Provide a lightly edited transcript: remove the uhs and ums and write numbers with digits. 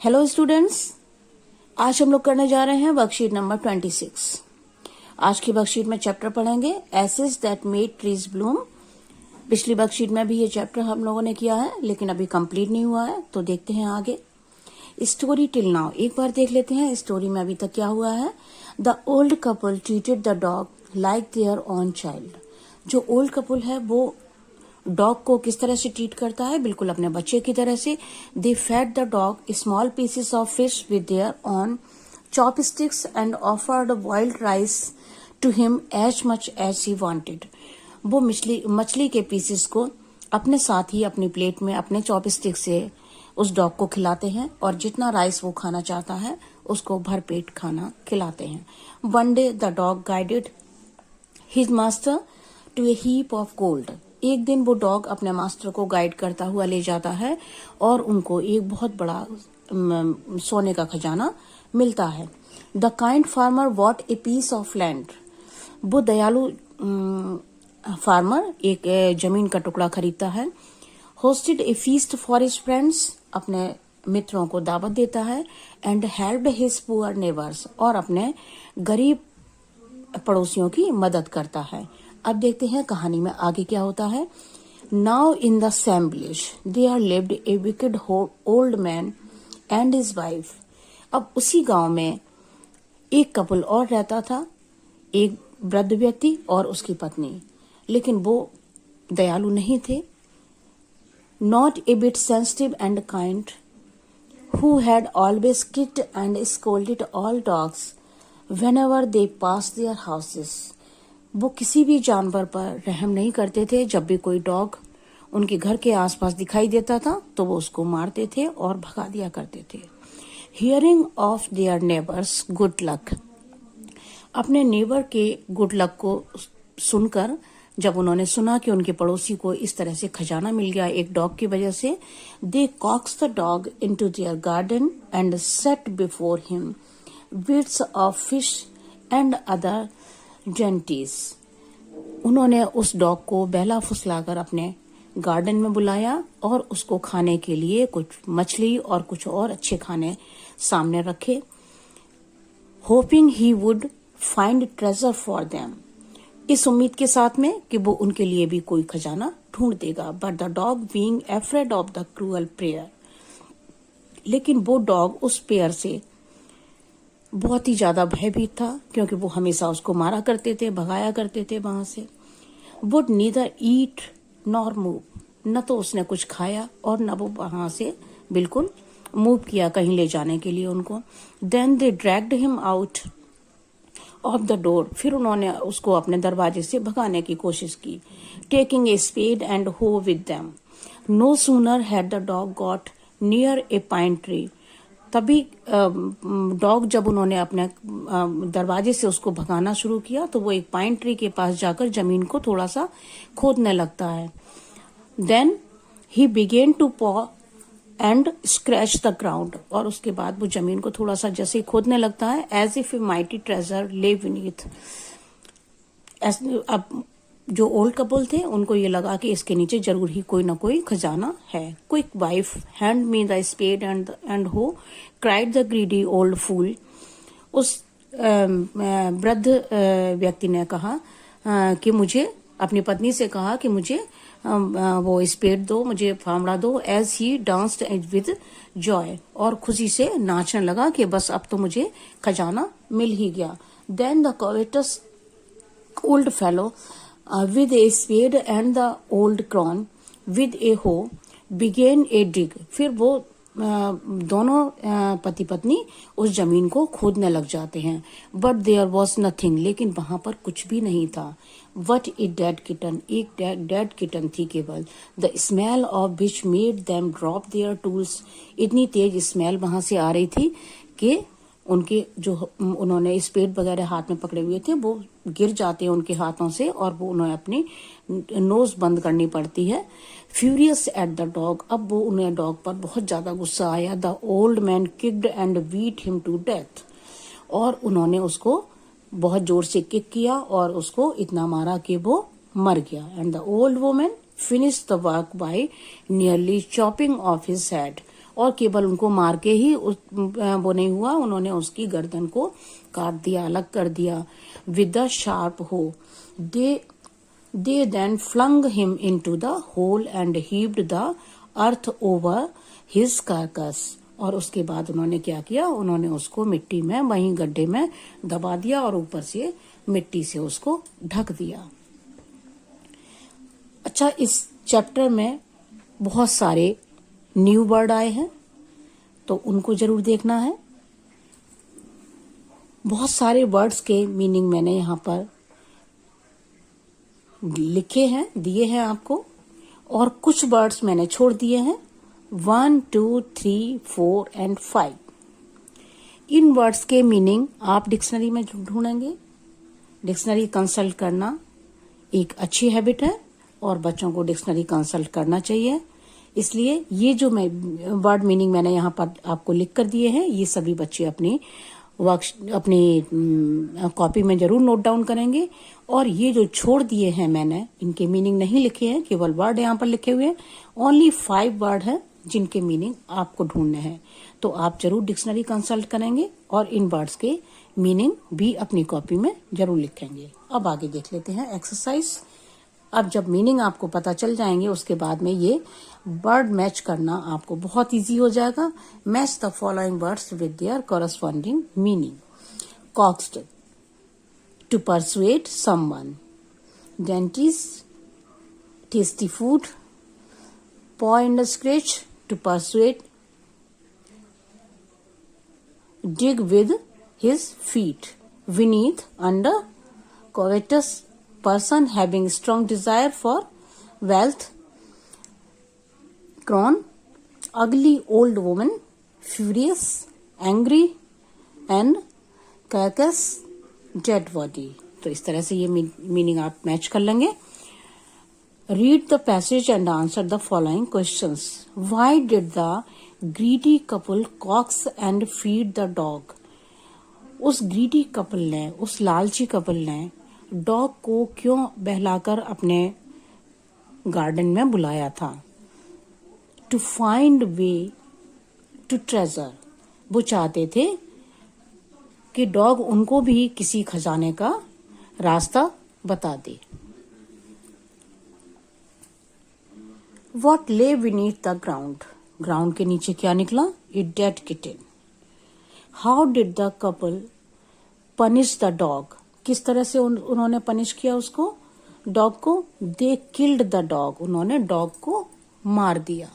Hello students, आज हम लोग करने जा रहे हैं वर्कशीट नंबर 26। आज की वर्कशीट में चैप्टर पढ़ेंगे acids that made trees Bloom. पिछली वर्कशीट में भी ये चैप्टर हम लोगों ने किया है, लेकिन अभी कंप्लीट नहीं हुआ है, तो देखते हैं आगे। स्टोरी टिल नाउ, एक बार देख लेते हैं स्टोरी में अभी तक क्या हुआ है। The old couple treated the dog like their own child. जो ओल्ड कपल है वो डॉग को किस तरह से ट्रीट करता है, बिल्कुल अपने बच्चे की तरह से। They fed the dog small pieces of fish with their own chopsticks and offered boiled rice to him as much as he wanted. वो मछली के पीसेस को अपने साथ ही अपनी प्लेट में अपने चॉपस्टिक से उस डॉग को खिलाते हैं और जितना राइस वो खाना चाहता है उसको भरपेट खाना खिलाते हैं। One day the dog guided his master to a heap of gold. एक दिन वो डॉग अपने मास्टर को गाइड करता हुआ ले जाता है और उनको एक बहुत बड़ा सोने का खजाना मिलता है। The kind farmer bought a piece of land. वो दयालु फार्मर एक जमीन का टुकड़ा खरीदता है। Hosted a feast for his friends, अपने मित्रों को दावत देता है। And helped his poor neighbours, और अपने गरीब पड़ोसियों की मदद करता है। अब देखते हैं कहानी में आगे क्या होता है। Now in the same village there lived a wicked old man and his wife. अब उसी गांव में एक कपल और रहता था, एक वृद्ध व्यक्ति और उसकी पत्नी, लेकिन वो दयालु नहीं थे। Not a bit sensitive and kind, who had always kicked and scolded all dogs whenever they pass their houses. वो किसी भी जानवर पर रहम नहीं करते थे। जब भी कोई डॉग उनके घर के आसपास दिखाई देता था तो वो उसको मारते थे और भगा दिया करते थे। Hearing of their neighbours good luck, अपने नेबर के गुड लक को सुनकर, जब उन्होंने सुना कि उनके पड़ोसी को इस तरह से खजाना मिल गया एक डॉग की वजह से, they coaxed the dog into their garden and set before him bits of fish and other dainties. उन्होंने उस डॉग को बहला फुसलाकर अपने गार्डन में बुलाया और उसको खाने के लिए कुछ मछली और कुछ और अच्छे खाने सामने रखे। Hopping he would find treasure for them, इस उम्मीद के साथ में कि वो उनके लिए भी कोई खजाना ढूंढ देगा। But the dog being afraid of the cruel prayer, लेकिन वो डॉग उस पेयर से बहुत ही ज्यादा भयभीत था, क्योंकि वो हमेशा उसको मारा करते थे, भगाया करते थे वहां से। Would neither eat nor move, न तो उसने कुछ खाया और न वो वहां से बिल्कुल मूव किया कहीं ले जाने के लिए उनको। Then they dragged him out of the door, फिर उन्होंने उसको अपने दरवाजे से भगाने की कोशिश की। Taking a spade and hoe with them, no sooner had the dog got near a pine tree. तभी डॉग जब उन्होंने अपने दरवाजे से उसको भगाना शुरू किया तो वो एक पाइन ट्री के पास जाकर जमीन को थोड़ा सा खोदने लगता है। देन ही बिगेन टू पॉ एंड स्क्रैच द ग्राउंड, और उसके बाद वो जमीन को थोड़ा सा जैसे ही खोदने लगता है, as if a mighty treasure lay beneath. अब जो ओल्ड कपल थे उनको ये लगा कि इसके नीचे जरूर ही कोई ना कोई खजाना है। Quick wife hand me the spade and ho, cried the greedy old fool. उस वृद्ध व्यक्ति ने कहा कि मुझे, अपनी पत्नी से कहा कि मुझे वो स्पेड दो, मुझे फावड़ा दो। As he danced with joy, और खुशी से नाचने लगा कि बस अब तो मुझे खजाना मिल ही गया। Then the covetous old fellow with a spade and the old crone with a hoe began a dig। फिर वो दोनों पति पत्नी उस जमीन को खोदने लग जाते हैं। बट देयर वॉज नथिंग, लेकिन वहां पर कुछ भी नहीं था। वट ए डेड किटन, एक डेड किटन थी केवल। The smell of which made them drop there tools, इतनी तेज स्मेल वहां से आ रही थी कि उनके जो उन्होंने स्पेड वगैरह हाथ में पकड़े हुए थे वो गिर जाते हैं उनके हाथों से, और वो उन्हें अपनी नोज बंद करनी पड़ती है। फ्यूरियस एट द डॉग, अब वो उन्हें डॉग पर बहुत ज्यादा गुस्सा आया। The old man kicked and beat him to death, और उन्होंने उसको बहुत जोर से किक किया और उसको इतना मारा कि वो मर गया। And the old woman finish the work by nearly chopping of his head, और केवल उनको मार के ही वो नहीं हुआ, उन्होंने उसकी गर्दन को काट दिया, अलग कर दिया। विद द शार्प हो they then flung him into the hole and heaved the earth over his carcass। और उसके बाद उन्होंने क्या किया, उन्होंने उसको मिट्टी में वहीं गड्ढे में दबा दिया और ऊपर से मिट्टी से उसको ढक दिया। अच्छा, इस चैप्टर में बहुत सारे न्यू वर्ड आए हैं तो उनको जरूर देखना है। बहुत सारे वर्ड्स के मीनिंग मैंने यहाँ पर लिखे हैं, दिए हैं आपको, और कुछ वर्ड्स मैंने छोड़ दिए हैं 1, 2, 3, 4 एंड 5। इन वर्ड्स के मीनिंग आप डिक्शनरी में ढूंढेंगे। डिक्शनरी कंसल्ट करना एक अच्छी हैबिट है और बच्चों को डिक्शनरी कंसल्ट करना चाहिए। इसलिए ये जो मैं वर्ड मीनिंग मैंने यहाँ पर आपको लिख कर दिए हैं, ये सभी बच्चे अपनी कॉपी में जरूर नोट डाउन करेंगे। और ये जो छोड़ दिए हैं मैंने, इनके मीनिंग नहीं लिखे हैं, केवल वर्ड यहाँ पर लिखे हुए हैं। ओनली 5 वर्ड हैं जिनके मीनिंग आपको ढूंढने हैं, तो आप जरूर डिक्शनरी कंसल्ट करेंगे और इन वर्ड्स के मीनिंग भी अपनी कॉपी में जरूर लिखेंगे। अब आगे देख लेते हैं एक्सरसाइज। अब जब मीनिंग आपको पता चल जाएंगे, उसके बाद में ये वर्ड मैच करना आपको बहुत इजी हो जाएगा। Match the following words with their corresponding meaning. Coaxed, to persuade someone. Dainties, tasty food. paw in the scratch, to persuade. Dig with his feet. Beneath, under. Covetous, person having strong desire for wealth. Crone, ugly old woman. Furious, angry. And carcass, dead body. तो इस तरह से ये meaning आप match कर लेंगे। Read the passage and answer the following questions. Why did the greedy couple coax and feed the dog? उस greedy couple ने, उस लालची कपल ने डॉग को क्यों बहलाकर अपने गार्डन में बुलाया था? To find way to treasure. वो चाहते थे कि डॉग उनको भी किसी खजाने का रास्ता बता दे। What lay beneath the ground? Ground के नीचे क्या निकला? A dead kitten. How did the couple punish the dog? किस तरह से उन्होंने पनिश किया उसको, डॉग को? They killed the dog. उन्होंने डॉग को मार दिया।